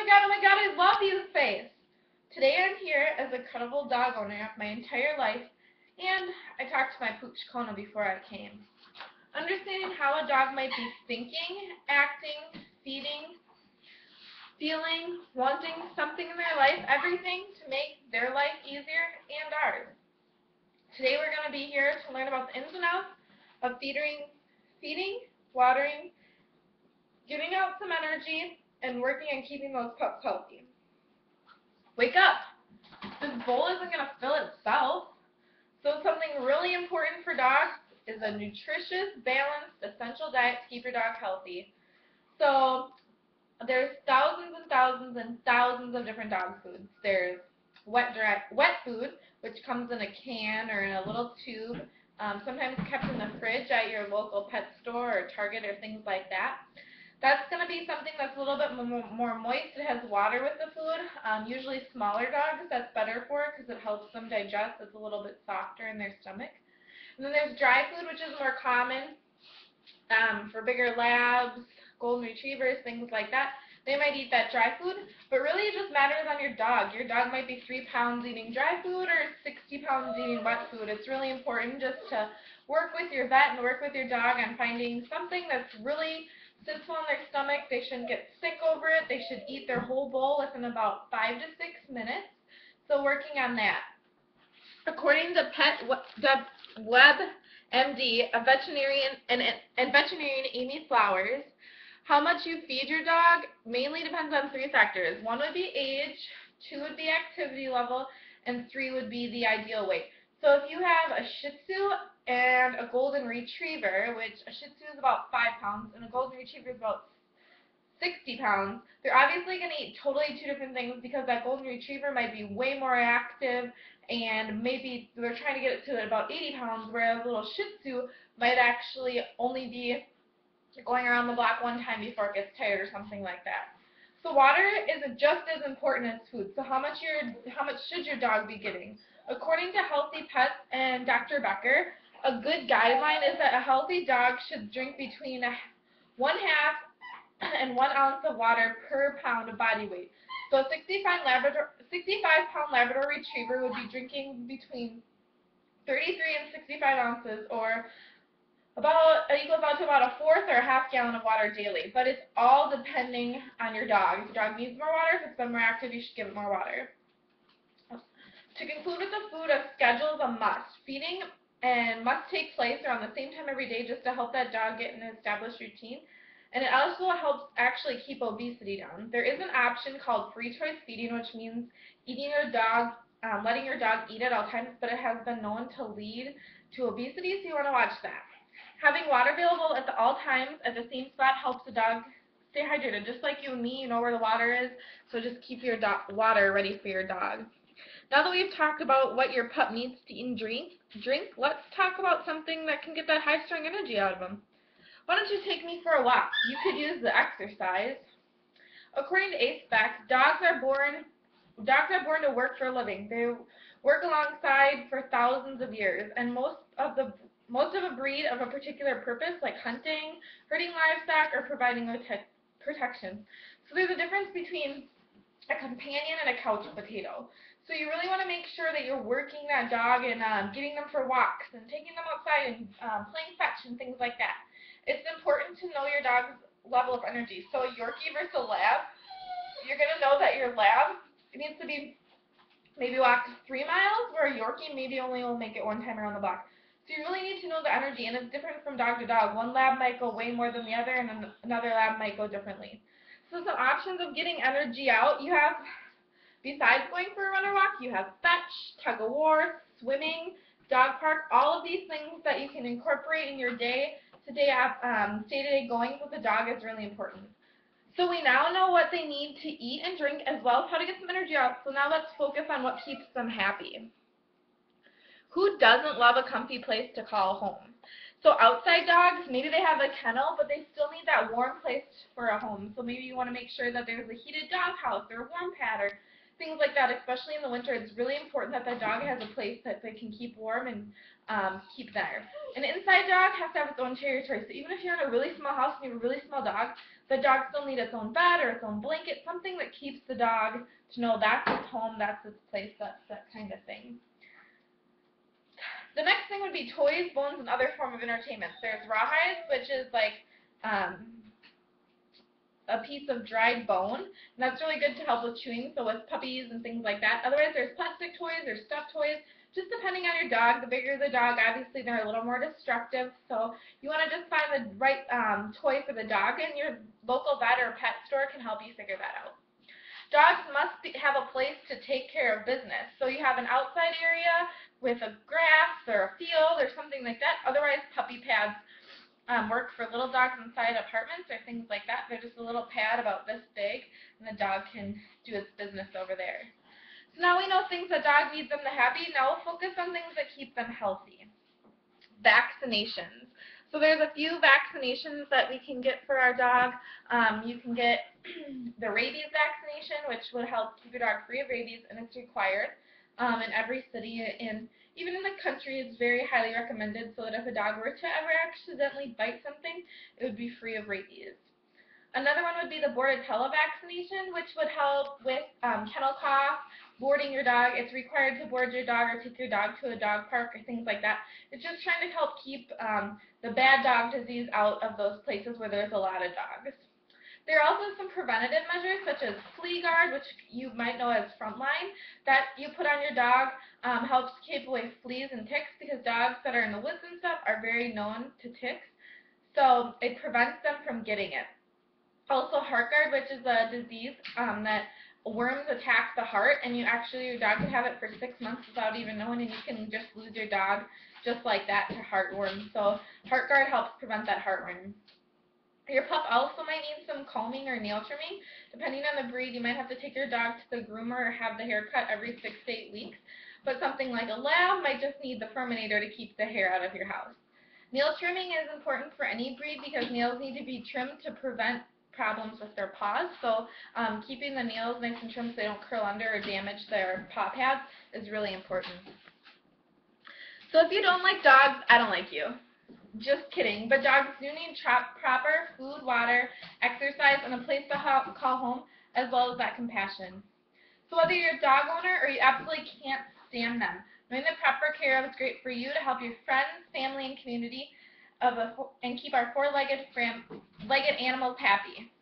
oh my god, I love you face. Today I'm here as a credible dog owner my entire life, and I talked to my pooch Kona before I came. Understanding how a dog might be thinking, acting, feeding, feeling, wanting something in their life, everything to make their life easier and ours. Today we're going to be here to learn about the ins and outs of feeding, watering, giving out some energy, and working on keeping those pups healthy. Wake up! This bowl isn't going to fill itself. So something really important for dogs is a nutritious, balanced, essential diet to keep your dog healthy. So there's thousands and thousands and thousands of different dog foods. There's wet food, which comes in a can or in a little tube, sometimes kept in the fridge at your local pet store or Target or things like that. That's going to be something that's a little bit more moist. It has water with the food. Usually smaller dogs, that's better for it because it helps them digest. It's a little bit softer in their stomach. And then there's dry food, which is more common for bigger labs, golden retrievers, things like that. They might eat that dry food, but really it just matters on your dog. Your dog might be 3 pounds eating dry food or 60 pounds eating wet food. It's really important just to work with your vet and work with your dog on finding something that's really sits well in their stomach. They shouldn't get sick over it. They should eat their whole bowl within about 5 to 6 minutes. So working on that. According to WebMD, a veterinarian and veterinarian Amy Flowers, how much you feed your dog mainly depends on 3 factors. 1 would be age, 2 would be activity level, and 3 would be the ideal weight. So if you have a Shih Tzu and a Golden Retriever, which a Shih Tzu is about 5 pounds and a Golden Retriever is about 60 pounds, they're obviously going to eat totally 2 different things because that Golden Retriever might be way more active and maybe they're trying to get it to about 80 pounds, whereas a little Shih Tzu might actually only be going around the block 1 time before it gets tired or something like that. So water is just as important as food. So how much should your dog be getting? According to Healthy Pets and Dr. Becker, a good guideline is that a healthy dog should drink between 1/2 and 1 ounce of water per pound of body weight. So a 65-pound Labrador Retriever would be drinking between 33 and 65 ounces, or equals out to about 1/4 or a 1/2 gallon of water daily. But it's all depending on your dog. If your dog needs more water, if it's been more active, you should give it more water. To conclude with the food, a schedule is a must. Feeding must take place around the same time every day just to help that dog get an established routine. And it also helps actually keep obesity down. There is an option called free choice feeding, which means eating your dog, letting your dog eat at all times, but it has been known to lead to obesity, so you want to watch that. Having water available at all times at the same spot helps the dog stay hydrated. Just like you and me, you know where the water is, so just keep your water ready for your dog. Now that we've talked about what your pup needs to eat and drink, let's talk about something that can get that high-strung energy out of them. Why don't you take me for a walk? You could use the exercise. According to ACE-Facts, dogs are born to work for a living. They work alongside for thousands of years, and most of a breed of a particular purpose, like hunting, herding livestock, or providing protection. So there's a difference between a companion and a couch potato. So you really want to make sure that you're working that dog and getting them for walks and taking them outside and playing fetch and things like that. It's important to know your dog's level of energy. So a Yorkie versus a Lab, you're going to know that your Lab needs to be maybe walked 3 miles, where a Yorkie maybe only will make it 1 time around the block. So you really need to know the energy, and it's different from dog to dog. One Lab might go way more than the other, and another Lab might go differently. So some options of getting energy out, you have, besides going for a run or walk, you have fetch, tug of war, swimming, dog park, all of these things that you can incorporate in your day-to-day goings with the dog is really important. So we now know what they need to eat and drink, as well as how to get some energy out. So now let's focus on what keeps them happy. Who doesn't love a comfy place to call home? So outside dogs, maybe they have a kennel, but they still need that warm place for a home. So maybe you want to make sure that there's a heated dog house or a warm pad or things like that, especially in the winter. It's really important that the dog has a place that they can keep warm and keep there. An inside dog has to have its own territory, so even if you're in a really small house and you have a really small dog, the dog still needs its own bed or its own blanket, something that keeps the dog to know that's its home, that's its place, that's that kind of thing. The next thing would be toys, bones, and other form of entertainment. There's rawhides, which is like a piece of dried bone, and that's really good to help with chewing, so with puppies and things like that. Otherwise, there's plastic toys, there's stuffed toys, just depending on your dog. The bigger the dog, obviously, they're a little more destructive, so you want to just find the right toy for the dog, and your local vet or pet store can help you figure that out. Dogs must have a place to take care of business. So you have an outside area with a grass or a field or something like that. Otherwise, puppy pads work for little dogs inside apartments or things like that. They're just a little pad about this big, and the dog can do its business over there. So now we know things that dog needs them to happy. Now we'll focus on things that keep them healthy. Vaccinations. So there's a few vaccinations that we can get for our dog. You can get the rabies vaccination, which would help keep your dog free of rabies, and it's required in every city, and even in the country. It's very highly recommended, so that if a dog were to ever accidentally bite something, it would be free of rabies. Another one would be the Bordetella vaccination, which would help with kennel cough, boarding your dog. It's required to board your dog or take your dog to a dog park or things like that. It's just trying to help keep the bad dog disease out of those places where there's a lot of dogs. There are also some preventative measures, such as flea guard, which you might know as frontline, that you put on your dog. Helps keep away fleas and ticks, because dogs that are in the woods and stuff are very known to ticks, so it prevents them from getting it. Also, heart guard, which is a disease that worms attack the heart, and your dog can have it for 6 months without even knowing, and you can just lose your dog just like that to heartworm. So heart guard helps prevent that heartworm. Your pup also might need some combing or nail trimming. Depending on the breed, you might have to take your dog to the groomer or have the hair cut every 6 to 8 weeks. But something like a lab might just need the Furminator to keep the hair out of your house. Nail trimming is important for any breed, because nails need to be trimmed to prevent problems with their paws. So keeping the nails nice and trimmed so they don't curl under or damage their paw pads is really important. So if you don't like dogs, I don't like you. Just kidding, but dogs do need proper food, water, exercise, and a place to call home, as well as that compassion. So whether you're a dog owner or you absolutely can't stand them, knowing the proper care of is great for you to help your friends, family, and community and keep our four-legged animals happy.